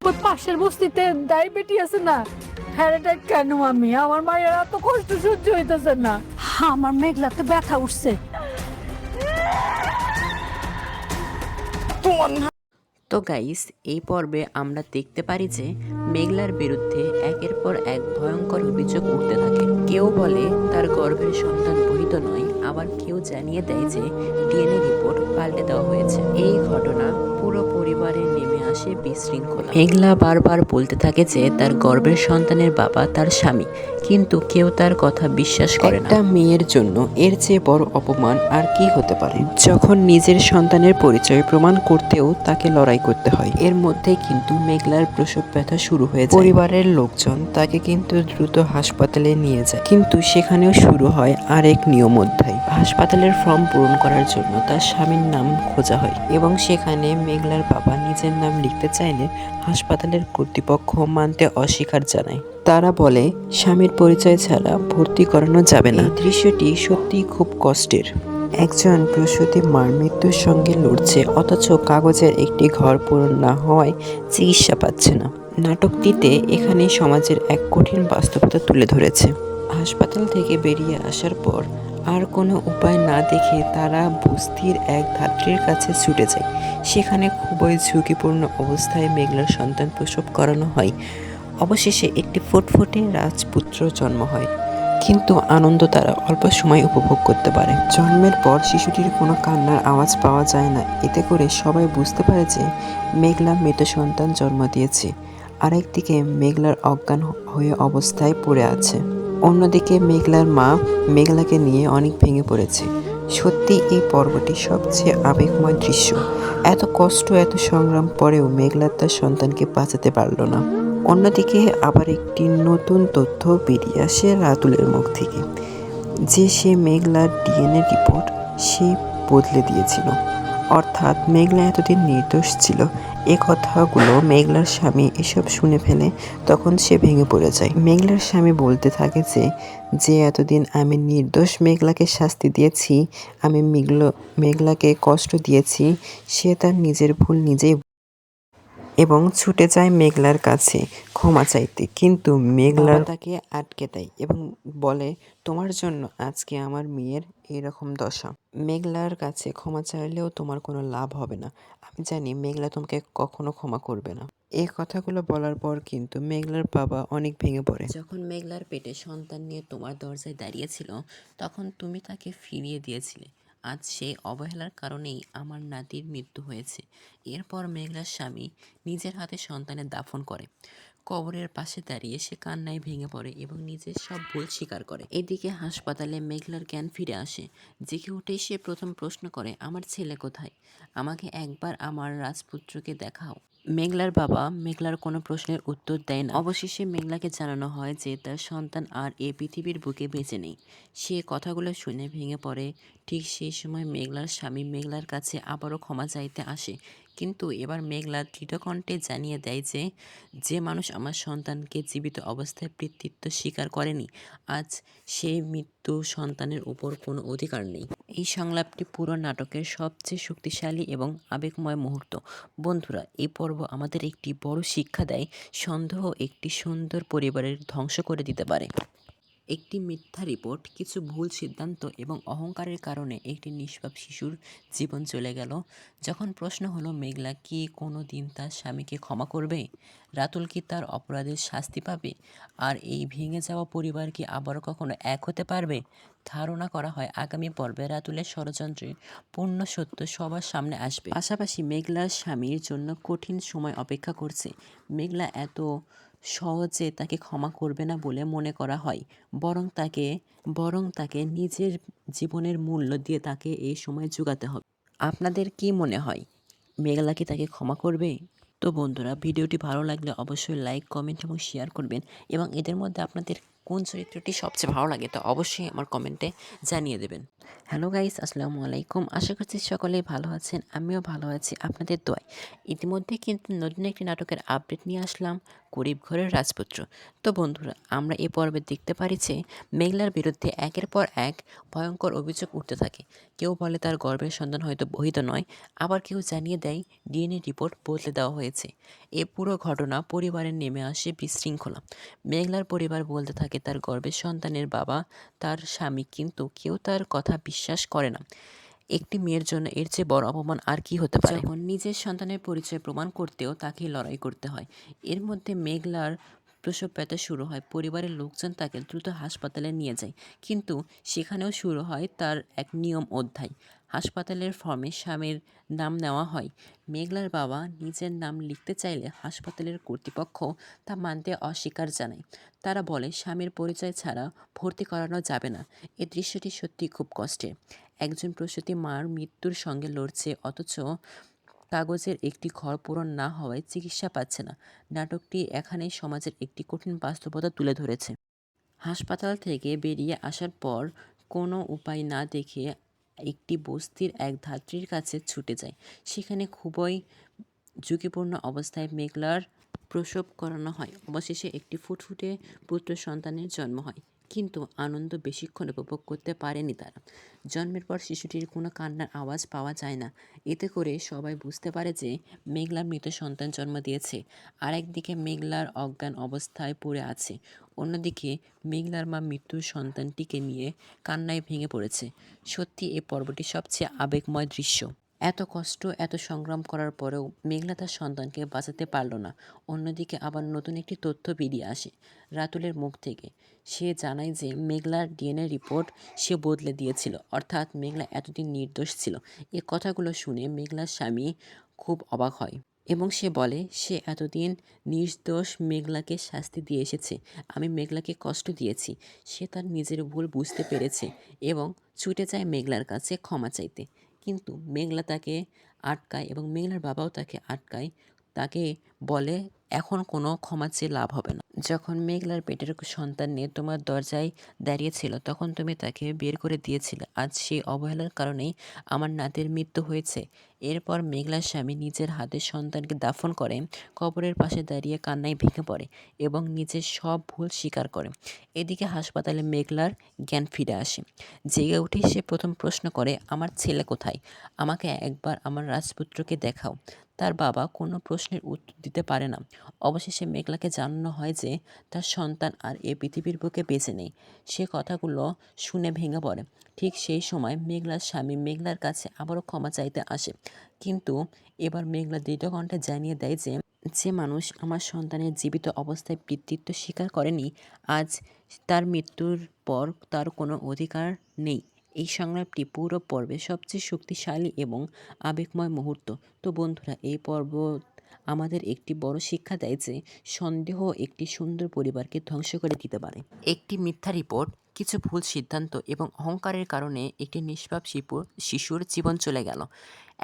ওই পাশের বস্তিতে ডায়াবেটি আছে না, হ্যাঁ কেন আমি আমার মায়ের এত কষ্ট সহ্য হইতেছে না। আমার মেঘলাতে ব্যথা উঠছে। তো গাইস, এই পর্বে আমরা দেখতে পারি যে মেঘলার বিরুদ্ধে একের পর এক ভয়ঙ্কর অভিযোগ উঠতে থাকে। কেউ বলে তার গর্ভের সন্তান বহিত নয়, আবার কেউ জানিয়ে দেয় যে ডিএনএ রিপোর্ট পাল্টে দেওয়া হয়েছে। এই ঘটনা পুরো পরিবারে নেমে আসে বিশৃঙ্খলা। মেঘলা বারবার বলতে থাকে যে তার গর্ভের সন্তানের বাবা তার স্বামী, কিন্তু কেউ তার কথা বিশ্বাস করে না। একটা মেয়ের জন্য এর চেয়ে বড় অপমান আর কি হতে পারে, যখন নিজের সন্তানের পরিচয় প্রমাণ করতেও তাকে লড়াই করতে হয়। এর মধ্যে কিন্তু মেঘলার প্রসব ব্যথা শুরু হয়ে যায়। পরিবারের লোকজন তাকে কিন্তু দ্রুত হাসপাতালে নিয়ে যায়, কিন্তু সেখানেও শুরু হয় আরেক নিয়ম অধ্যায়। হাসপাতালের ফর্ম পূরণ করার জন্য তার স্বামীর নাম খোঁজা হয় এবং সেখানে মেঘলার বাবা নিজের নাম লিখতে চাইলে হাসপাতালের কর্তৃপক্ষ মানতে অস্বীকার জানায়। তারা বলে স্বামীর পরিচয় ছাড়া ভর্তি করানো যাবে না। এই দৃশ্যটি সত্যিই খুব কষ্টের। একজন প্রসূতি মার মৃত্যুর সঙ্গে লড়ছে, অথচ কাগজের একটি ঘর পূরণ না হওয়ায় চিকিৎসা পাচ্ছে না। নাটকটিতে এখানে সমাজের এক কঠিন বাস্তবতা তুলে ধরেছে। হাসপাতাল থেকে বেরিয়ে আসার পর আর কোনো উপায় না দেখে তারা বস্তির এক ধাত্রীর কাছে ছুটে যায়। সেখানে খুবই ঝুঁকিপূর্ণ অবস্থায় মেঘলার সন্তান প্রসব করানো হয়। অবশেষে একটি ফুটফুটে রাজপুত্র জন্ম হয়, কিন্তু আনন্দ তারা অল্প সময় উপভোগ করতে পারে। জন্মের পর শিশুটির কোনো কান্নার আওয়াজ পাওয়া যায় না। এতে করে সবাই বুঝতে পারে যে মেঘলা মৃত সন্তান জন্ম দিয়েছে। আরেকদিকে মেঘলার অজ্ঞান হয়ে অবস্থায় পড়ে আছে। অন্যদিকে মেঘলার মা মেঘলাকে নিয়ে অনেক ভেঙে পড়েছে। সত্যি এই পর্বটি সবচেয়ে আবেগময় দৃশ্য। এত কষ্ট, এত সংগ্রাম পরেও মেঘলা তার সন্তানকে বাঁচাতে পারল না। অন্যদিকে আবার একটি নতুন তথ্য বেরিয়ে আসে রাতুলের মুখ থেকে, যে সে মেঘলার ডিএনএ রিপোর্ট সে বদলে দিয়েছিল। অর্থাৎ মেঘলা এতদিন নির্দোষ ছিল। এ কথাগুলো মেঘলার স্বামী এসব শুনে ফেলে, তখন সে ভেঙে পড়ে যায়। মেঘলার স্বামী বলতে থাকে যে এতদিন আমি নির্দোষ মেঘলাকে শাস্তি দিয়েছি, আমি মেঘলাকে কষ্ট দিয়েছি, সে তার নিজের ভুল নিজেই এবং ছুটে যায় মেঘলার কাছে ক্ষমা চাইতে। কিন্তু মেঘলার তাকে আটকে দেয় এবং বলে, তোমার জন্য আজকে আমার মেয়ের এরকম দশা। মেঘলার কাছে ক্ষমা চাইলেও তোমার কোনো লাভ হবে না। আমি জানি মেঘলা তোমাকে কখনো ক্ষমা করবে না। এই কথাগুলো বলার পর কিন্তু মেঘলার বাবা অনেক ভেঙে পড়ে। যখন মেঘলার পেটে সন্তান নিয়ে তোমার দরজায় দাঁড়িয়েছিল, তখন তুমি তাকে ফিরিয়ে দিয়েছিলে। আজ সেই অবহেলার কারণেই আমার নাতির মৃত্যু হয়েছে। এরপর মেঘলার স্বামী নিজের হাতে সন্তানের দাফন করে। কবরের পাশে দাঁড়িয়ে সে কান্নায় ভেঙে পড়ে এবং নিজের সব ভুল স্বীকার করে। এদিকে হাসপাতালে মেঘলার জ্ঞান ফিরে আসে। জেগে উঠেই সে প্রথম প্রশ্ন করে, আমার ছেলে কোথায়? আমাকে একবার আমার রাজপুত্রকে দেখাও। মেঘলার বাবা মেঘলার কোনো প্রশ্নের উত্তর দেয় না। অবশেষে মেঘলাকে জানানো হয় যে তার সন্তান আর এই পৃথিবীর বুকে বেঁচে নেই। সে কথাগুলো শুনে ভেঙে পড়ে। ঠিক সেই সময় মেঘলার স্বামী মেঘলার কাছে আবারও ক্ষমা চাইতে আসে, কিন্তু এবার মেঘলা দৃঢ়কণ্ঠে জানিয়ে দেয় যে যে মানুষ আমার সন্তানকে জীবিত অবস্থায় পিতৃত্ব স্বীকার করেনি, আজ সেই মৃত্যু সন্তানের উপর কোনো অধিকার নেই। এই সংলাপটি পুরো নাটকের সবচেয়ে শক্তিশালী এবং আবেগময় মুহূর্ত। বন্ধুরা, এই পর্ব আমাদের একটি বড় শিক্ষা দেয়, সন্দেহ একটি সুন্দর পরিবারের ধ্বংস করে দিতে পারে। একটি মিথ্যা রিপোর্ট, কিছু ভুল সিদ্ধান্ত এবং অহংকারের কারণে একটি নিষ্পাপ শিশুর জীবন চলে গেল। যখন প্রশ্ন হলো মেঘলা কি কোনো দিন তার স্বামীকে ক্ষমা করবে, রাতুল কি তার অপরাধের শাস্তি পাবে, আর এই ভেঙে যাওয়া পরিবার কি আবারও কখনো এক হতে পারবে, ধারণা করা হয় আগামী পর্বে রাতুলের ষড়যন্ত্রের পূর্ণ সত্য সবার সামনে আসবে। পাশাপাশি মেঘলার স্বামীর জন্য কঠিন সময় অপেক্ষা করছে। মেঘলা এত সহজে তাকে ক্ষমা করবে না বলে মনে করা হয়, বরং তাকে নিজের জীবনের মূল্য দিয়ে তাকে এই সময় জোগাতে হবে। আপনাদের কি মনে হয়, মেঘলা কি তাকে ক্ষমা করবে? তো বন্ধুরা, ভিডিওটি ভালো লাগলে অবশ্যই লাইক, কমেন্ট এবং শেয়ার করবেন এবং এদের মধ্যে আপনাদের কোন চরিত্রটি সবচেয়ে ভালো লাগে তা অবশ্যই আমার কমেন্টে জানিয়ে দেবেন। হ্যালো গাইস, আসসালামু আলাইকুম। আশা করছি সকলেই ভালো আছেন, আমিও ভালো আছি আপনাদের দোয়ায়। ইতিমধ্যে কিন্তু নতুন একটি নাটকের আপডেট নিয়ে আসলাম, গরিব ঘরের রাজপুত্র। তো বন্ধুরা, আমরা এ পর্বে দেখতে পারি যে মেঘলার বিরুদ্ধে একের পর এক ভয়ঙ্কর অভিযোগ উঠতে থাকে। কেউ বলে তার গর্ভের সন্তান হয়তো বহিত নয়, আবার কেউ জানিয়ে দেয় ডিএনএ রিপোর্ট বদলে দেওয়া হয়েছে। এ পুরো ঘটনা পরিবারে নেমে আসে বিশৃঙ্খলা। মেঘলার পরিবার বলতে থাকে তার গর্ভের সন্তানের বাবা তার স্বামী, কিন্তু কেউ তার কথা বিশ্বাস করে না। একটি মেয়ের জন্য এর চেয়ে বড় অপমান আর কি হতে পারে। যখন নিজের সন্তানের পরিচয় প্রমাণ করতেও তাকে লড়াই করতে হয়। এর মধ্যে মেঘলার প্রসব ব্যথা শুরু হয়। পরিবারের লোকজন তাকে দ্রুত হাসপাতালে নিয়ে যায়, কিন্তু সেখানেও শুরু হয় তার এক নিয়ম অধ্যায়। হাসপাতালের ফর্মে স্বামীর নাম নেওয়া হয়। মেঘলার বাবা নিজের নাম লিখতে চাইলে হাসপাতালের কর্তৃপক্ষ তা মানতে অস্বীকার জানায়। তারা বলে স্বামীর পরিচয় ছাড়া ভর্তি করানো যাবে না। এই দৃশ্যটি সত্যি খুব কষ্টের। একজন প্রসূতি মার মৃত্যুর সঙ্গে লড়ছে, অথচ কাগজের একটি ঘর পূরণ না হওয়ায় চিকিৎসা পাচ্ছে না। নাটকটি এখানেই সমাজের একটি কঠিন বাস্তবতা তুলে ধরেছে। হাসপাতাল থেকে বেরিয়ে আসার পর কোনো উপায় না দেখে একটি বস্তির এক ধাত্রীর কাছে ছুটে যায়। সেখানে খুবই ঝুঁকিপূর্ণ অবস্থায় মেঘলার প্রসব করানো হয়। অবশেষে একটি ফুটফুটে পুত্র সন্তানের জন্ম হয়, কিন্তু আনন্দ বেশিক্ষণ উপভোগ করতে পারেনি তারা। জন্মের পর শিশুটির কোনো কান্নার আওয়াজ পাওয়া যায় না। এতে করে সবাই বুঝতে পারে যে মেঘলা মৃত সন্তান জন্ম দিয়েছে। আর একদিকে মেঘলার অজ্ঞান অবস্থায় পড়ে আছে, অন্যদিকে মেঘলার মা মৃত্যুর সন্তানটিকে নিয়ে কান্নায় ভেঙে পড়েছে। সত্যি এই পর্বটি সবচেয়ে আবেগময় দৃশ্য। এত কষ্ট, এত সংগ্রাম করার পরেও মেঘলা তার সন্তানকে বাঁচাতে পারল না। অন্যদিকে আবার নতুন একটি তথ্য বেরিয়ে আসে রাতুলের মুখ থেকে। সে জানায় যে মেঘলার ডিএনএ রিপোর্ট সে বদলে দিয়েছিল, অর্থাৎ মেঘলা এতদিন নির্দোষ ছিল। এ কথাগুলো শুনে মেঘলার স্বামী খুব অবাক হয় এবং সে বলে সে এতদিন নির্দোষ, মেঘলাকে শাস্তি দিয়ে এসেছে। আমি মেঘলাকে কষ্ট দিয়েছি। সে তার নিজের ভুল বুঝতে পেরেছে এবং ছুটে যায় মেঘলার কাছে ক্ষমা চাইতে। কিন্তু মেঘলা তাকে আটকায় এবং মেঘলার বাবাও তাকে আটকায়। তাকে বলে এখন কোনো ক্ষমা চেয়ে লাভ হবে না। যখন মেঘলার পেটের সন্তান নিয়ে তোমার দরজায় দাঁড়িয়েছিল তখন তুমি তাকে বের করে দিয়েছিলে। আজ সেই অবহেলার কারণেই আমার নাতির মৃত্যু হয়েছে। এরপর মেঘলার স্বামী নিজের হাতে সন্তানকে দাফন করে কবরের পাশে দাঁড়িয়ে কান্নায় ভেঙে পড়ে এবং নিজের সব ভুল স্বীকার করে। এদিকে হাসপাতালে মেঘলার জ্ঞান ফিরে আসে। জেগে উঠে সে প্রথম প্রশ্ন করে, আমার ছেলে কোথায়? আমাকে একবার আমার রাজপুত্রকে দেখাও। তার বাবা কোনো প্রশ্নের উত্তর দিতে পারে না। অবশেষে মেঘলাকে জানানো হয় যে তার সন্তান আর এ পৃথিবীর বুকে বেঁচে নেই। সে কথাগুলো শুনে ভেঙে পড়ে। ঠিক সেই সময় মেঘলার স্বামী মেঘলার কাছে আবারও ক্ষমা চাইতে আসে, কিন্তু এবার মেঘলা দৃঢ় কণ্ঠে জানিয়ে দেয় যে যে মানুষ আমার সন্তানের জীবিত অবস্থায় পিতৃত্ব স্বীকার করেনি, আজ তার মৃত্যুর পর তার কোনো অধিকার নেই। এই সংলাপটি পুরো পর্বে সবচেয়ে শক্তিশালী এবং আবেগময় মুহূর্ত। তো বন্ধুরা, এই পর্ব আমাদের একটি বড় শিক্ষা দেয় যে সন্দেহ একটি সুন্দর পরিবারকে ধ্বংস করে দিতে পারে। একটি মিথ্যা রিপোর্ট, কিছু ভুল সিদ্ধান্ত এবং অহংকারের কারণে একটি নিষ্পাপ শিশুর জীবন চলে গেল।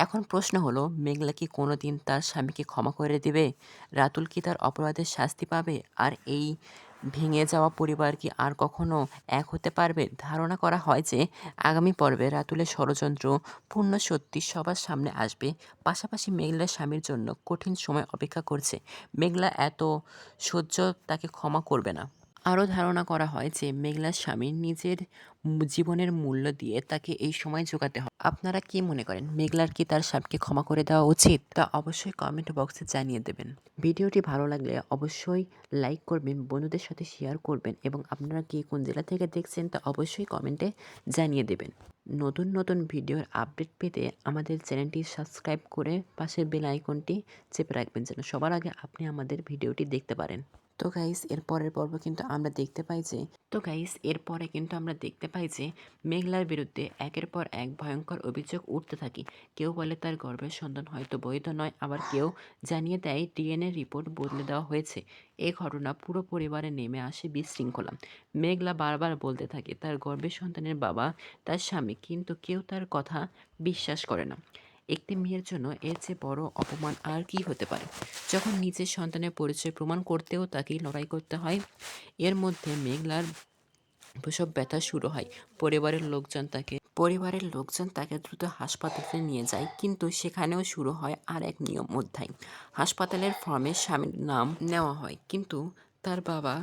এখন প্রশ্ন হলো, মেঘলা কি কোনোদিন তার স্বামীকে ক্ষমা করে দেবে? রাতুল কি তার অপরাধের শাস্তি পাবে? আর এই ভেঙে যাওয়া পরিবার কি আর কখনো এক হতে পারবে? ধারণা করা হয় যে আগামী পর্বে রাতুলের ষড়যন্ত্র পূর্ণ সত্যি সবার সামনে আসবে। পাশাপাশি মেঘলার স্বামীর জন্য কঠিন সময় অপেক্ষা করছে। মেঘলা এত সহ্য তাকে ক্ষমা করবে না। আরও ধারণা করা হয় যে মেঘলার স্বামী নিজের জীবনের মূল্য দিয়ে তাকে এই সময় জোগাতে হয়। আপনারা কি মনে করেন, মেঘলার কি তার স্বামীকে ক্ষমা করে দেওয়া উচিত? তা অবশ্যই কমেন্ট বক্সে জানিয়ে দেবেন। ভিডিওটি ভালো লাগলে অবশ্যই লাইক করবেন, বন্ধুদের সাথে শেয়ার করবেন এবং আপনারা কি কোন জেলা থেকে দেখছেন তা অবশ্যই কমেন্টে জানিয়ে দেবেন। নতুন নতুন ভিডিওর আপডেট পেতে আমাদের চ্যানেলটি সাবস্ক্রাইব করে পাশের বেল আইকনটি চেপে রাখবেন, যেন সবার আগে আপনি আমাদের ভিডিওটি দেখতে পারেন। তো গাইস, এরপরে কিন্তু আমরা দেখতে পাই যে মেঘলার বিরুদ্ধে একের পর এক ভয়ঙ্কর অভিযোগ উঠতে থাকে। কেউ বলে তার গর্ভের সন্তান হয়তো বৈধ নয়, আবার কেউ জানিয়ে দেয় ডিএনএ রিপোর্ট বদলে দেওয়া হয়েছে। এই ঘটনা পুরো পরিবারে নেমে আসে বিশৃঙ্খলা। মেঘলা বারবার বলতে থাকে তার গর্ভের সন্তানের বাবা তার স্বামী, কিন্তু কেউ তার কথা বিশ্বাস করে না। একটি মেয়ের জন্য এর চেয়ে বড় অপমান আর কি হতে পারে, যখন নিজের সন্তানের পরিচয় প্রমাণ করতেও তাকে লড়াই করতে হয়। এর মধ্যে মেঘলার প্রসব ব্যথা শুরু হয়। পরিবারের লোকজন তাকে দ্রুত হাসপাতালে নিয়ে যায়, কিন্তু সেখানেও শুরু হয় আর এক নিয়ম অধ্যায়। হাসপাতালের ফর্মে স্বামীর নাম নেওয়া হয়, কিন্তু তার বাবা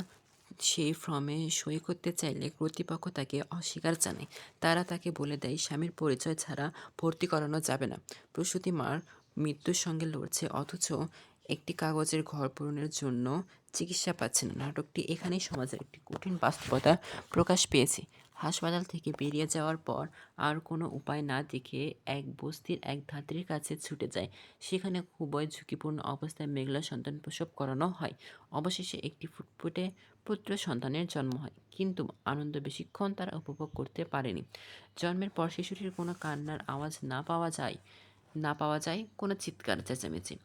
সেই ফর্মে সই করতে চাইলে কর্তৃপক্ষ তাকে অস্বীকার জানায়। তারা তাকে বলে দেয় স্বামীর পরিচয় ছাড়া ভর্তি করানো যাবে না। প্রসূতি মার মৃত্যুর সঙ্গে লড়ছে, অথচ একটি কাগজের ঘর পূরণের জন্য চিকিৎসা পাচ্ছে না। নাটকটি এখানেই সমাজের একটি কঠিন বাস্তবতা প্রকাশ পেয়েছে। হাসপাতাল থেকে বেরিয়ে যাওয়ার পর আর কোনো উপায় না দেখে এক বস্তির এক ধাত্রীর কাছে ছুটে যায়। সেখানে খুবই ঝুঁকিপূর্ণ অবস্থায় মেঘলা সন্তান প্রসব করানো হয়। অবশেষে একটি ফুটফুটে পুত্র সন্তানের জন্ম হয়, কিন্তু আনন্দ বেশিক্ষণ তারা উপভোগ করতে পারেনি। জন্মের পর শিশুটির কোনো কান্নার আওয়াজ না পাওয়া যায় কোনো চিৎকার চেঁচামেচি।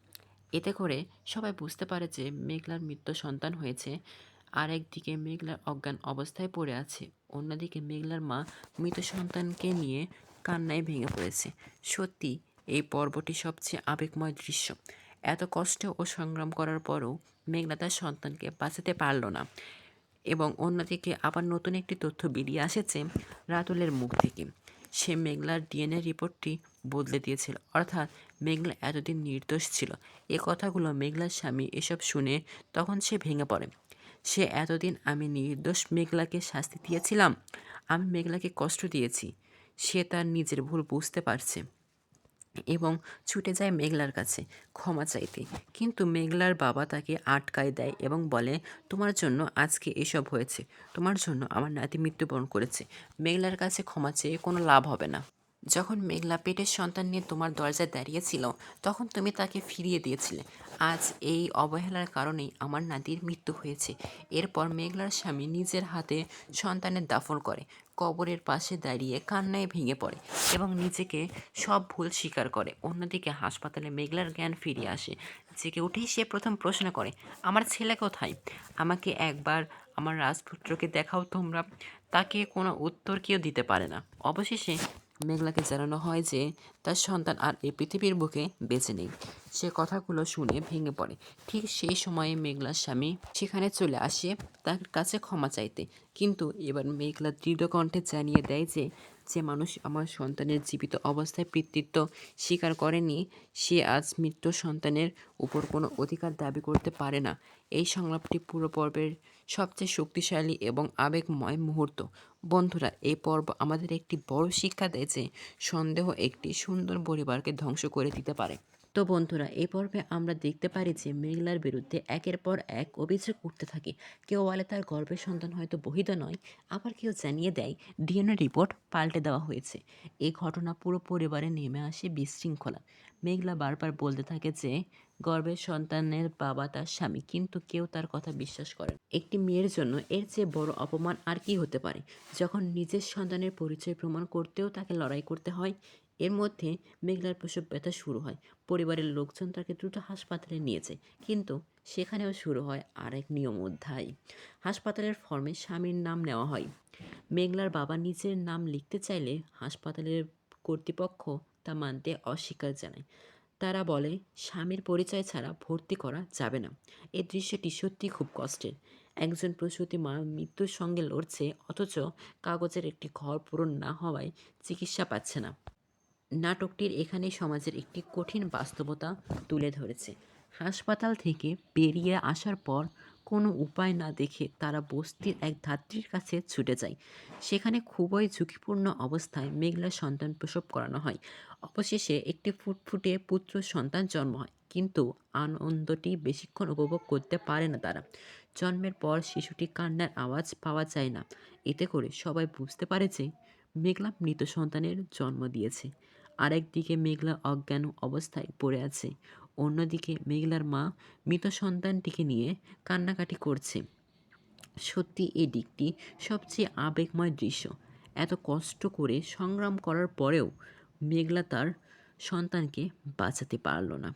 এতে করে সবাই বুঝতে পারে যে মেঘলার মৃত সন্তান হয়েছে। আর একদিকে মেঘলার অজ্ঞান অবস্থায় পড়ে আছে, অন্যদিকে মেঘলার মা মৃত সন্তানকে নিয়ে কান্নায় ভেঙে পড়েছে। সত্যি এই পর্বটি সবচেয়ে আবেগময় দৃশ্য। এত কষ্ট ও সংগ্রাম করার পরও মেঘলা তার সন্তানকে বাঁচাতে পারল না। এবং অন্যদিকে আবার নতুন একটি তথ্য বেরিয়ে এসেছে রাতুলের মুখ থেকে। সে মেঘলার ডিএনএ রিপোর্টটি বদলে দিয়েছিল, অর্থাৎ মেঘলা এতদিন নির্দোষ ছিল। এ কথাগুলো মেঘলার স্বামী এসব শুনে তখন সে ভেঙে পড়ে। সে এতদিন আমি নির্দোষ মেঘলাকে শাস্তি দিয়েছিলাম, আমি মেঘলাকে কষ্ট দিয়েছি। সে তার নিজের ভুল বুঝতে পারছে এবং ছুটে যায় মেঘলার কাছে ক্ষমা চাইতে। কিন্তু মেঘলার বাবা তাকে আটকায় দেয় এবং বলে, তোমার জন্য আজকে এসব হয়েছে, তোমার জন্য আমার নাতি মৃত্যুবরণ করেছে, মেঘলার কাছে ক্ষমা চেয়ে কোনো লাভ হবে না। যখন মেঘলা পেটের সন্তান নিয়ে তোমার দরজায় দাঁড়িয়েছিল, তখন তুমি তাকে ফিরিয়ে দিয়েছিলে। আজ এই অবহেলার কারণেই আমার নাতির মৃত্যু হয়েছে। এরপর মেঘলার স্বামী নিজের হাতে সন্তানের দাফন করে, কবরের পাশে দাঁড়িয়ে কান্নায় ভেঙে পড়ে এবং নিজেকে সব ভুল স্বীকার করে। অন্যদিকে হাসপাতালে মেঘলার জ্ঞান ফিরে আসে। জেগে উঠেই সে প্রথম প্রশ্ন করে, আমার ছেলে কোথায়? আমাকে একবার আমার রাজপুত্রকে দেখাও তোমরা। তাকে কোনো উত্তর কেউ দিতে পারে না। অবশেষে মেঘলাকে জানানো হয় যে তার সন্তান আর এই পৃথিবীর বুকে বেঁচে নেই। সে কথাগুলো শুনে ভেঙে পড়ে। ঠিক সেই সময়ে মেঘলার স্বামী সেখানে চলে আসে তার কাছে ক্ষমা চাইতে। কিন্তু এবার মেঘলা দৃঢ় কণ্ঠে জানিয়ে দেয় যে যে মানুষ আমার সন্তানের জীবিত অবস্থায় পিতৃত্ব স্বীকার করেনি, সে আজ মৃত সন্তানের উপর কোনো অধিকার দাবি করতে পারে না। এই সংলাপটি পুরো পর্বের সবচেয়ে শক্তিশালী এবং আবেগময় মুহূর্ত। বন্ধুরা, এই পর্ব আমাদের একটি বড় শিক্ষা দেয় যে সন্দেহ একটি সুন্দর পরিবারকে ধ্বংস করে দিতে পারে। তো বন্ধুরা, এই পর্বে আমরা দেখতে পারি যে মেঘলার বিরুদ্ধে একের পর এক অভিযোগ উঠতে থাকে। কেউ বলে তার গর্ভের সন্তান হয়তো বহিত নয়, আবার কেউ জানিয়ে দেয় ডিএনএ রিপোর্ট পাল্টে দেওয়া হয়েছে। এই ঘটনা পুরো পরিবারে নেমে আসে বিশৃঙ্খলা। মেঘলা বারবার বলতে থাকে যে গর্ভের সন্তানের বাবা তার স্বামী, কিন্তু কেউ তার কথা বিশ্বাস করে না। একটি মেয়ের জন্য এর চেয়ে বড় অপমান আর কি হতে পারে, যখন নিজের সন্তানের পরিচয় প্রমাণ করতেও তাকে লড়াই করতে হয়। এর মধ্যে মেঘলার প্রসব ব্যথা শুরু হয়। পরিবারের লোকজন তাকে দ্রুত হাসপাতালে নিয়ে যায়, কিন্তু সেখানেও শুরু হয় আরেক নিয়ম অধ্যায়। হাসপাতালের ফর্মে স্বামীর নাম নেওয়া হয়। মেঘলার বাবা নিজের নাম লিখতে চাইলে হাসপাতালের কর্তৃপক্ষ তা মানতে অস্বীকার জানায়। তারা বলে স্বামীর পরিচয় ছাড়া ভর্তি করা যাবে না। এই দৃশ্যটি সত্যি খুব কষ্টের। একজন প্রসূতি মা মৃত্যুর সঙ্গে লড়ছে, অথচ কাগজের একটি ঘর পূরণ না হওয়ায় চিকিৎসা পাচ্ছে না। নাটকটির এখানে সমাজের একটি কঠিন বাস্তবতা তুলে ধরেছে। হাসপাতাল থেকে বেরিয়ে আসার পর কোনো উপায় না দেখে তারা বস্তির এক ধাত্রীর কাছে ছুটে যায়। সেখানে খুবই ঝুঁকিপূর্ণ অবস্থায় মেঘলার সন্তান প্রসব করানো হয়। অবশেষে একটি ফুটফুটে পুত্র সন্তান জন্ম হয়, কিন্তু আনন্দটি বেশিক্ষণ উপভোগ করতে পারে না তারা। জন্মের পর শিশুটি কান্নার আওয়াজ পাওয়া যায় না। এতে করে সবাই বুঝতে পারে যে মেঘলা মৃত সন্তানের জন্ম দিয়েছে। আরেকদিকে মেঘলা অজ্ঞান অবস্থায় পড়ে আছে। অন্যদিকে মেঘলার মা মৃত সন্তানটিকে নিয়ে কান্নাকাটি করছে। সত্যি এই দিকটি সবচেয়ে আবেগময় দৃশ্য। এত কষ্ট করে সংগ্রাম করার পরেও মেঘলা তার সন্তানকে বাঁচাতে পারল না।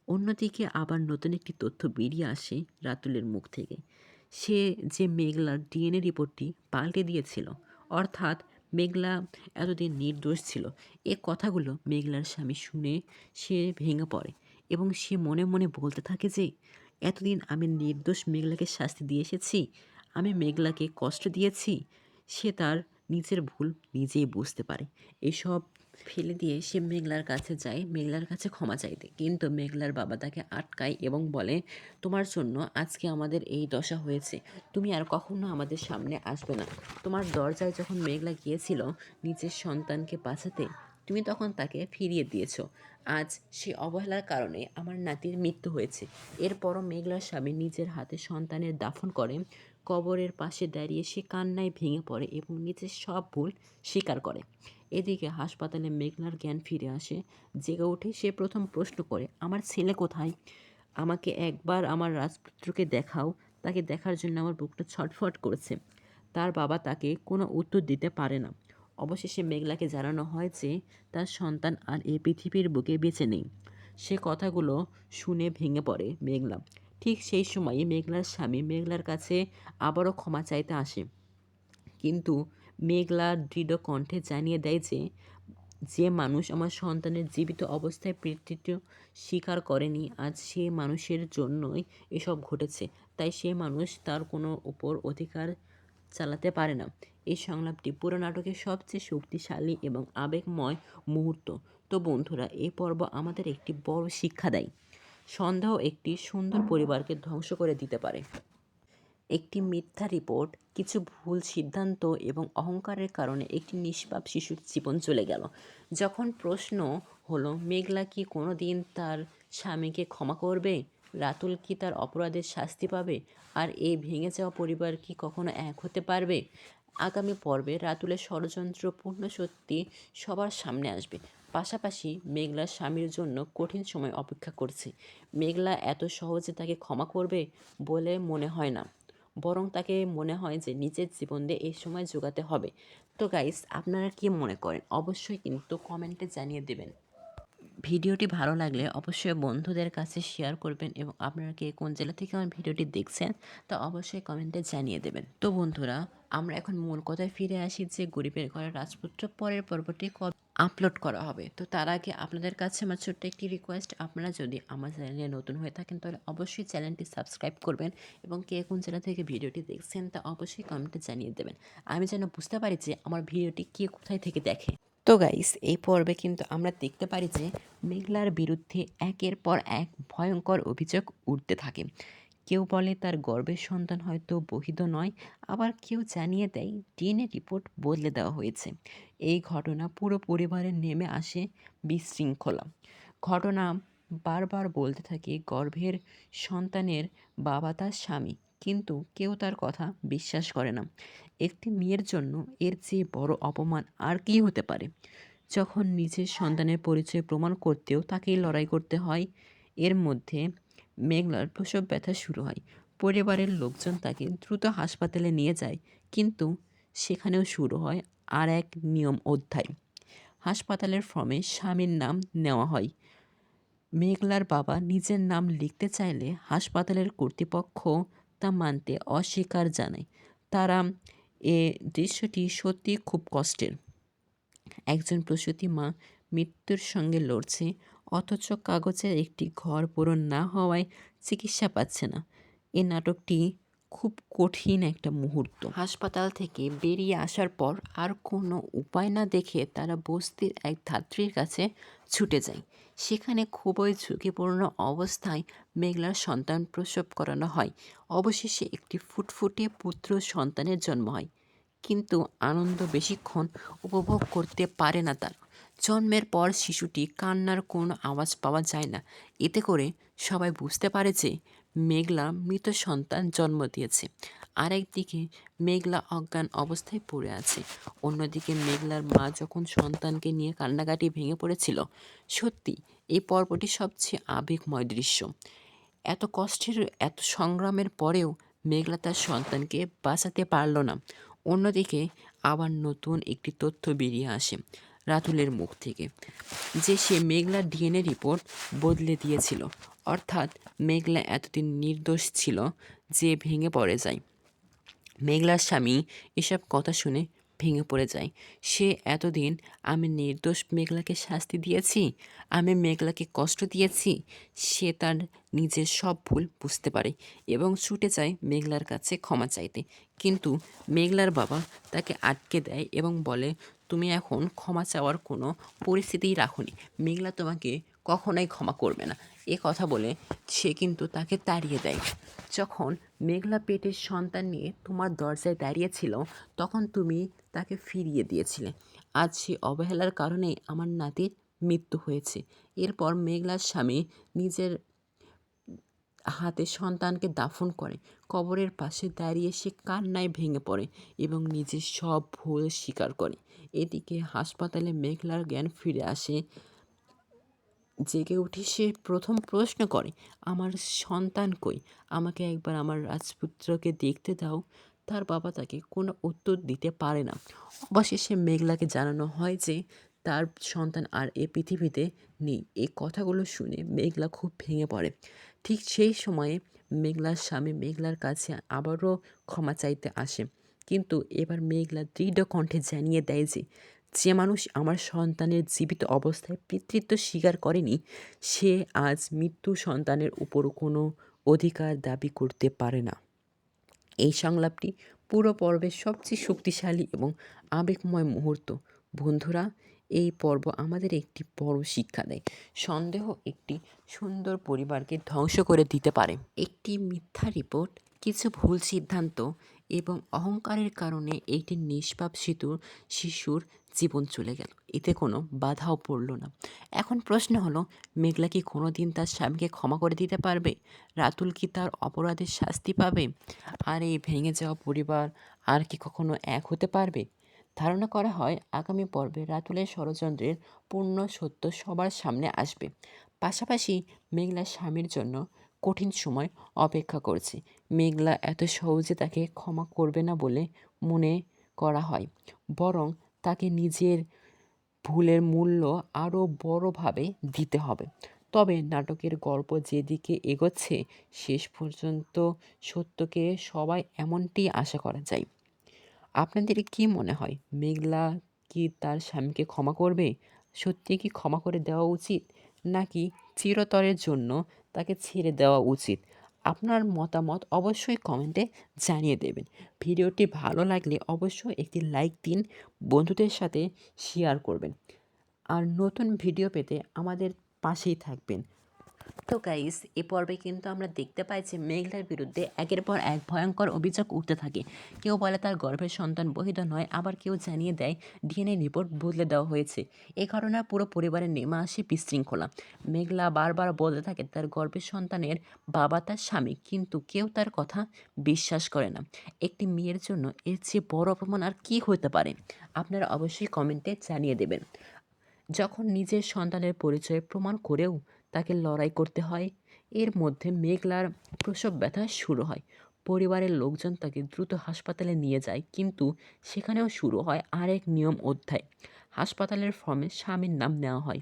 অন্যদিকে আবার নতুন একটি তথ্য বেরিয়ে আসে রাতুলের মুখ থেকে। সে যে মেঘলার ডিএনএ রিপোর্টটি পাল্টে দিয়েছিল, অর্থাৎ মেঘলা এতদিন নির্দোষ ছিল। এ কথাগুলো মেঘলার স্বামী শুনে সে ভেঙে পড়ে এবং সে মনে মনে বলতে থাকে যে এতদিন আমি নির্দোষ মেঘলাকে শাস্তি দিয়ে এসেছি, আমি মেঘলাকে কষ্ট দিয়েছি। সে তার নিজের ভুল নিজেই বুঝতে পারে। এসব ফেলে দিয়ে সে মেঘলার কাছে যায়, মেঘলার কাছে ক্ষমা চাইতে। কিন্তু মেঘলার বাবা তাকে আটকায় এবং বলে, তোমার জন্য আজকে আমাদের এই দশা হয়েছে, তুমি আর কখনো আমাদের সামনে আসবে না। তোমার দরজায় যখন মেঘলা গিয়েছিল নিজের সন্তানকে বাঁচাতে, তুমি তখন তাকে ফিরিয়ে দিয়েছো। আজ সে অবহেলার কারণে আমার নাতির মৃত্যু হয়েছে। এরপরও মেঘলার স্বামী নিজের হাতে সন্তানের দাফন করে। কবরের পাশে দাঁড়িয়ে সে কান্নায় ভেঙে পড়ে এবং নিজের সব ভুল স্বীকার করে। এদিকে হাসপাতালে মেঘলার জ্ঞান ফিরে আসে। জেগে উঠে সে প্রথম প্রশ্ন করে, আমার ছেলে কোথায়? আমাকে একবার আমার রাজপুত্রকে দেখাও। তাকে দেখার জন্য আমার বুকটা ছটফট করেছে। তার বাবা তাকে কোনো উত্তর দিতে পারে না। অবশেষে মেঘলাকে জানানো হয় যে তার সন্তান আর এই পৃথিবীর বুকে বেঁচে নেই। সে কথাগুলো শুনে ভেঙে পড়ে মেঘলা। ঠিক সেই সময়ই মেঘলার স্বামী মেঘলার কাছে আবারও ক্ষমা চাইতে আসে। কিন্তু মেঘলা দৃঢ় কণ্ঠে জানিয়ে দেয় যে যে মানুষ আমার সন্তানের জীবিত অবস্থায় মৃত্যু স্বীকার করেনি, আজ সে মানুষের জন্যই এসব ঘটেছে। তাই সে মানুষ তার কোনো উপর অধিকার চালাতে পারে না। এই সংলাপটি পুরো নাটকের সবচেয়ে শক্তিশালী এবং আবেগময় মুহূর্ত। তো বন্ধুরা, এই পর্ব আমাদের একটি বড় শিক্ষা দেয়। সন্দেহ একটি সুন্দর পরিবারকে ধ্বংস করে দিতে পারে। একটি মিথ্যা রিপোর্ট, কিছু ভুল সিদ্ধান্ত এবং অহংকারের কারণে একটি নিষ্পাপ শিশুর জীবন চলে গেল। যখন প্রশ্ন হলো মেঘলা কি কোনো দিন তার স্বামীকে ক্ষমা করবে, রাতুল কি তার অপরাধের শাস্তি পাবে, আর এই ভেঙে যাওয়া পরিবার কি কখনো এক হতে পারবে? আগামী পর্বে রাতুলের ষড়যন্ত্রপূর্ণ সত্যি সবার সামনে আসবে। পাশাপাশি মেঘলার স্বামীর জন্য কঠিন সময় অপেক্ষা করছে। মেঘলা এত সহজে তাকে ক্ষমা করবে বলে মনে হয় না, বরং তাকে মনে হয় যে নিজের জীবন দিয়ে এই সময় যোগাতে হবে। তো গাইস, আপনারা কি মনে করেন অবশ্যই কিন্তু কমেন্টে জানিয়ে দেবেন। ভিডিওটি ভালো লাগলে অবশ্যই বন্ধুদের কাছে শেয়ার করবেন এবং আপনারা কে কোন জেলা থেকে আমার ভিডিওটি দেখছেন তা অবশ্যই কমেন্টে জানিয়ে দেবেন। তো বন্ধুরা, আমরা এখন মূল কথায় ফিরে আসি যে গরিবের ঘরের রাজপুত্র পরের পর্বটি আপলোড করা হবে। তো তার আগে আপনাদের কাছে আমার ছোট্ট একটি রিকোয়েস্ট, আপনারা যদি আমার চ্যানেলে নতুন হয়ে থাকেন তাহলে অবশ্যই চ্যানেলটি সাবস্ক্রাইব করবেন এবং কে কোন জেলা থেকে ভিডিওটি দেখছেন তা অবশ্যই কমেন্টে জানিয়ে দেবেন, আমি যেন বুঝতে পারি যে আমার ভিডিওটি কে কোথায় থেকে দেখে। তো গাইস, এই পর্বে কিন্তু আমরা দেখতে পারি যে মেঘলার বিরুদ্ধে একের পর এক ভয়ঙ্কর অভিযোগ উঠতে থাকে। কেউ বলে তার গর্ভের সন্তান হয়তো বহিত নয়, আবার কেউ জানিয়ে দেয় ডিএনএ রিপোর্ট বদলে দেওয়া হয়েছে। এই ঘটনা পুরো পরিবারে নেমে আসে বিশৃঙ্খলা। ঘটনা বারবার বলতে থাকে গর্ভের সন্তানের বাবা তার স্বামী, কিন্তু কেউ তার কথা বিশ্বাস করে না। একটি মেয়ের জন্য এর চেয়ে বড় অপমান আর কী হতে পারে? যখন নিজের সন্তানের পরিচয় প্রমাণ করতেও তাকেই লড়াই করতে হয়। এর মধ্যে মেঘলার প্রসব ব্যথা শুরু হয়। পরিবারের লোকজন তাকে দ্রুত হাসপাতালে নিয়ে যায়, কিন্তু সেখানেও শুরু হয় আর এক নিয়ম অধ্যায়। হাসপাতালের ফর্মে স্বামীর নাম নেওয়া হয়। মেঘলার বাবা নিজের নাম লিখতে চাইলে হাসপাতালের কর্তৃপক্ষ তা মানতে অস্বীকার জানায়। তারা এ দৃশ্যটি সত্যি খুব কষ্টের। একজন প্রসূতি মা মৃত্যুর সঙ্গে লড়ছে, অথচ কাগজের একটি ঘর পূরণ না হওয়ায় চিকিৎসা পাচ্ছে না। এই নাটকটি খুব কঠিন একটা মুহূর্ত। হাসপাতাল থেকে বেরিয়ে আসার পর আর কোনো উপায় না দেখে তারা বস্তির এক ধাত্রীর কাছে ছুটে যায়। সেখানে খুবই ঝুঁকিপূর্ণ অবস্থায় মেঘলার সন্তান প্রসব করানো হয়। অবশেষে একটি ফুটফুটে পুত্র সন্তানের জন্ম হয়, কিন্তু আনন্দ বেশিক্ষণ উপভোগ করতে পারে না তার। জন্মের পর শিশুটি কান্নার কোনো আওয়াজ পাওয়া যায় না। এতে করে সবাই বুঝতে পারে যে মেঘলা মৃত সন্তান জন্ম দিয়েছে। আরেকদিকে মেঘলা অজ্ঞান অবস্থায় পড়ে আছে। অন্যদিকে মেঘলার মা যখন সন্তানকে নিয়ে কান্নাকাটি ভেঙে পড়েছিল। সত্যি এই পর্বটি সবচেয়ে আবেগময় দৃশ্য। এত কষ্টের, এত সংগ্রামের পরেও মেঘলা তার সন্তানকে বাঁচাতে পারল না। অন্যদিকে আবার নতুন একটি তথ্য বেরিয়ে আসে রাতুলের মুখ থেকে, যে সে মেঘলার ডিএনএ রিপোর্ট বদলে দিয়েছিল। অর্থাৎ মেঘলা এতদিন নির্দোষ ছিল যে ভেঙে পড়ে যায়। মেঘলার স্বামী এসব কথা শুনে ভেঙে পড়ে যায়। সে এতদিন আমি নির্দোষ মেঘলাকে শাস্তি দিয়েছি, আমি মেঘলাকে কষ্ট দিয়েছি। সে তার নিজের সব ভুল বুঝতে পারে এবং ছুটে যায় মেঘলার কাছে ক্ষমা চাইতে। কিন্তু মেঘলার বাবা তাকে আটকে দেয় এবং বলে, তুমি এখন ক্ষমা চাওয়ার কোনো পরিস্থিতিই রাখোনি, মেঘলা তোমাকে কখনোই ক্ষমা করবে না। এ কথা বলে সে কিন্তু তাকে তাড়িয়ে দেয়। যখন মেঘলা পেটের সন্তান নিয়ে তোমার দরজায় দাঁড়িয়েছিল, তখন তুমি তাকে ফিরিয়ে দিয়েছিলে। আজ সে অবহেলার কারণে আমার নাতির মৃত্যু হয়েছে। এরপর মেঘলার স্বামী নিজের হাতে সন্তানকে দাফন করে। কবরের পাশে দাঁড়িয়ে সে কান্নায় ভেঙে পড়ে এবং নিজের সব ভুল স্বীকার করে। এদিকে হাসপাতালে মেঘলার জ্ঞান ফিরে আসে। জেগে উঠে সে প্রথম প্রশ্ন করে, আমার সন্তান কই? আমাকে একবার আমার রাজপুত্রকে দেখতে দাও। তার বাবা তাকে কোনো উত্তর দিতে পারে না। অবশেষে মেঘলাকে জানানো হয় যে তার সন্তান আর এ পৃথিবীতে নেই। এই কথাগুলো শুনে মেঘলা খুব ভেঙে পড়ে। ঠিক সেই সময়ে মেঘলার স্বামী মেঘলার কাছে আবারও ক্ষমা চাইতে আসে। কিন্তু এবার মেঘলা দৃঢ় কণ্ঠে জানিয়ে দেয় যে যে মানুষ আমার সন্তানের জীবিত অবস্থায় পিতৃত্ব স্বীকার করেনি, সে আজ মৃত্যু সন্তানের উপর কোনো অধিকার দাবি করতে পারে না। এই সংলাপটি পুরো পর্বের সবচেয়ে শক্তিশালী এবং আবেগময় মুহূর্ত। বন্ধুরা, এই পর্ব আমাদের একটি বড় শিক্ষা দেয়। সন্দেহ একটি সুন্দর পরিবারকে ধ্বংস করে দিতে পারে। একটি মিথ্যা রিপোর্ট, কিছু ভুল সিদ্ধান্ত এবং অহংকারের কারণে একটি নিষ্পাপ শিশুর জীবন চলে গেল। এতে কোনো বাধাও পড়ল না। এখন প্রশ্ন হলো, মেঘলা কি কোনো দিন তার স্বামীকে ক্ষমা করে দিতে পারবে? রাতুল কি তার অপরাধের শাস্তি পাবে? আর এই ভেঙে যাওয়া পরিবার আর কি কখনো এক হতে পারবে? ধারণা করা হয় আগামী পর্বে রাতুলের ষড়যন্ত্রের পূর্ণ সত্য সবার সামনে আসবে। পাশাপাশি মেঘলা স্বামীর জন্য কঠিন সময় অপেক্ষা করছে। মেঘলা এত সহজে তাকে ক্ষমা করবে না বলে মনে করা হয়, বরং তাকে নিজের ভুলের মূল্য আরও বড়ভাবে দিতে হবে। তবে নাটকের গল্প যেদিকে এগোচ্ছে, শেষ পর্যন্ত সত্যকে সবাই এমনটি আশা করা যায়। আপনাদের কি মনে হয়, মেঘলা কি তার স্বামীকে ক্ষমা করবে? সত্যি কি ক্ষমা করে দেওয়া উচিত, নাকি চিরতরের জন্য তাকে ছেড়ে দেওয়া উচিত? আপনার মতামত অবশ্যই কমেন্টে জানিয়ে দেবেন। ভিডিওটি ভালো লাগলে অবশ্যই একটি লাইক দিন, বন্ধুদের সাথে শেয়ার করবেন। আর নতুন ভিডিও পেতে আমাদের পাশেই থাকবেন। তো গাইস, এ পর্বে কিন্তু আমরা দেখতে পাই যে মেঘলার বিরুদ্ধে একের পর এক ভয়ঙ্কর অভিযোগ উঠতে থাকে। কেউ বলে তার গর্ভের সন্তান বহিত নয়, আবার কেউ জানিয়ে দেয় ডিএনএ রিপোর্ট বদলে দেওয়া হয়েছে। এই ঘটনায় পুরো পরিবারের নেমে আসে বিশৃঙ্খলা। মেঘলা বারবার বলতে থাকে তার গর্ভের সন্তানের বাবা তার স্বামী, কিন্তু কেউ তার কথা বিশ্বাস করে না। একটি মেয়ের জন্য এর চেয়ে বড় অপমান আর কী হতে পারে? আপনারা অবশ্যই কমেন্টে জানিয়ে দেবেন। যখন নিজের সন্তানের পরিচয় প্রমাণ করেও তাকে লড়াই করতে হয়, এর মধ্যে মেঘলার প্রসব ব্যথা শুরু হয়। পরিবারের লোকজন তাকে দ্রুত হাসপাতালে নিয়ে যায়, কিন্তু সেখানেও শুরু হয় আরেক নিয়ম অধ্যায়। হাসপাতালের ফর্মে স্বামীর নাম নেওয়া হয়।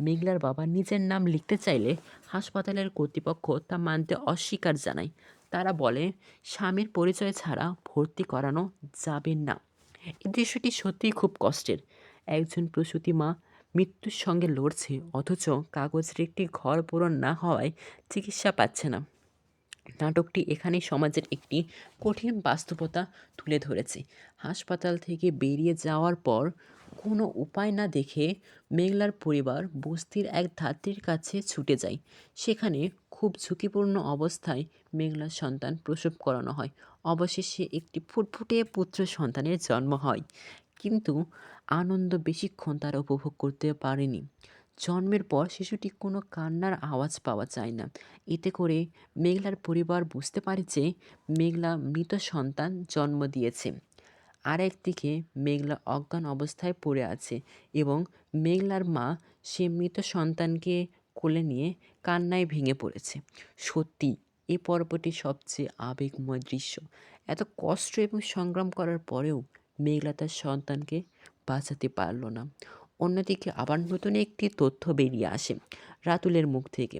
মেঘলার বাবা নিজের নাম লিখতে চাইলে হাসপাতালের কর্তৃপক্ষ তা মানতে অস্বীকার জানায়। তারা বলে স্বামীর পরিচয় ছাড়া ভর্তি করানো যাবে না। এই দৃশ্যটি সত্যিই খুব কষ্টের। একজন প্রসূতি মা মৃত্যুর সঙ্গে লড়ছে, অথচ কাগজের একটি ঘর পূরণ না হওয়ায় চিকিৎসা পাচ্ছে না। নাটকটি এখানেই সমাজের একটি কঠিন বাস্তবতা তুলে ধরেছে। হাসপাতাল থেকে বেরিয়ে যাওয়ার পর কোনো উপায় না দেখে মেঘলার পরিবার বস্তির এক ধাত্রীর কাছে ছুটে যায়। সেখানে খুব ঝুঁকিপূর্ণ অবস্থায় মেঘলার সন্তান প্রসব করানো হয়। অবশেষে একটি ফুটফুটে পুত্র সন্তানের জন্ম হয়, কিন্তু আনন্দ বেশিক্ষণ তারা উপভোগ করতে পারেনি। জন্মের পর শিশুটি কোনো কান্নার আওয়াজ পাওয়া যায় না। এতে করে মেঘলার পরিবার বুঝতে পারে যে মেঘলা মৃত সন্তান জন্ম দিয়েছে। আর একদিকে মেঘলা অজ্ঞান অবস্থায় পড়ে আছে এবং মেঘলার মা সে মৃত সন্তানকে কোলে নিয়ে কান্নায় ভেঙে পড়েছে। সত্যি এই পর্বটি সবচেয়ে আবেগময় দৃশ্য। এত কষ্ট এবং সংগ্রাম করার পরেও মেঘলা তার সন্তানকে বাঁচাতে পারল না। অন্যদিকে আবার নতুন একটি তথ্য বেরিয়ে আসে রাতুলের মুখ থেকে,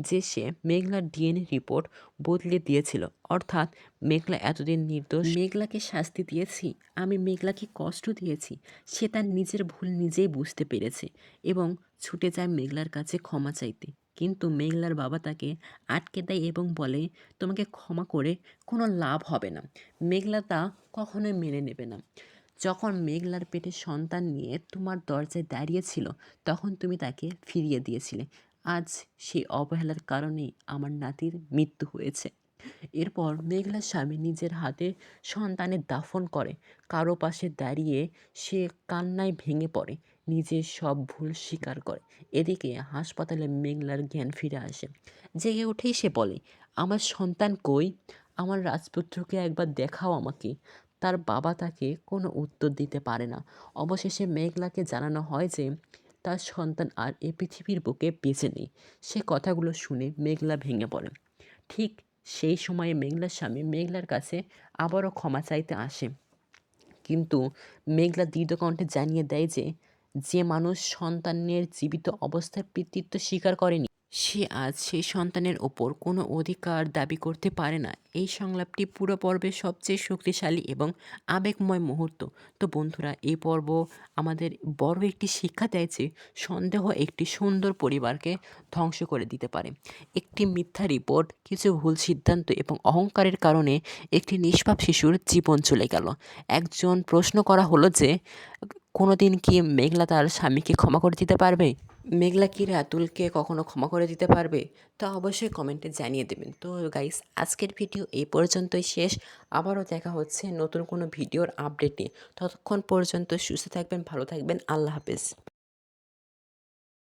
যে সে মেঘলার ডিএনএ রিপোর্ট বদলে দিয়েছিল। অর্থাৎ মেঘলা এতদিন নির্দোষ। মেঘলাকে শাস্তি দিয়েছি, আমি মেঘলাকে কষ্ট দিয়েছি, সে তার নিজের ভুল নিজেই বুঝতে পেরেছে এবং ছুটে যায় মেঘলার কাছে ক্ষমা চাইতে। কিন্তু মেঘলার বাবা তাকে আটকে দেয় এবং বলে, তোমাকে ক্ষমা করে কোনো লাভ হবে না। মেঘলা তা কখনোই মেনে নেবে না। যখন মেঘলার পেটে সন্তান নিয়ে তোমার দরজায় দাঁড়িয়েছিল, তখন তুমি তাকে ফিরিয়ে দিয়েছিলে। আজ সেই অবহেলার কারণেই আমার নাতির মৃত্যু হয়েছে। এরপর মেঘলার স্বামী নিজের হাতে সন্তানের দাফন করে। কারো পাশে দাঁড়িয়ে সে কান্নায় ভেঙে পড়ে, নিজের সব ভুল স্বীকার করে। এদিকে হাসপাতালে মেঘলার জ্ঞান ফিরে আসে। জেগে উঠেই সে বলে, আমার সন্তান কই? আমার রাজপুত্রকে একবার দেখাও আমাকে। তার বাবা তাকে কোনো উত্তর দিতে পারে না। অবশেষে মেঘলাকে জানানো হয় যে তার সন্তান আর এ পৃথিবীর বুকে বেঁচে নেই। সে কথাগুলো শুনে মেঘলা ভেঙে পড়ে। ঠিক সেই সময়ে মেঘলার স্বামী মেঘলার কাছে আবারও ক্ষমা চাইতে আসে, কিন্তু মেঘলা দৃঢ় কণ্ঠে জানিয়ে দেয় যে যে মানুষ সন্তানের জীবিত অবস্থায় পিতৃত্ব স্বীকার করেনি, সে আজ সেই সন্তানের ওপর কোনো অধিকার দাবি করতে পারে না। এই সংলাপটি পুরো পর্বের সবচেয়ে শক্তিশালী এবং আবেগময় মুহূর্ত। তো বন্ধুরা, এই পর্ব আমাদের বড় একটি শিক্ষা দেয় যে সন্দেহ একটি সুন্দর পরিবারকে ধ্বংস করে দিতে পারে। একটি মিথ্যা রিপোর্ট, কিছু ভুল সিদ্ধান্ত এবং অহংকারের কারণে একটি নিষ্পাপ শিশুর জীবন চলে গেল। একজন প্রশ্ন করা হলো যে কোনোদিন কি মেঘলা তার স্বামীকে ক্ষমা করে দিতে পারবে? মেঘলা কি রাতুলকে কখনো ক্ষমা করে দিতে পারবে? তা অবশ্যই কমেন্টে জানিয়ে দেবেন। তো গাইস, আজকের ভিডিও এই পর্যন্তই শেষ। আবারও দেখা হচ্ছে নতুন কোনো ভিডিওর আপডেট নিয়ে। ততক্ষণ পর্যন্ত সুস্থ থাকবেন, ভালো থাকবেন। আল্লাহ হাফেজ।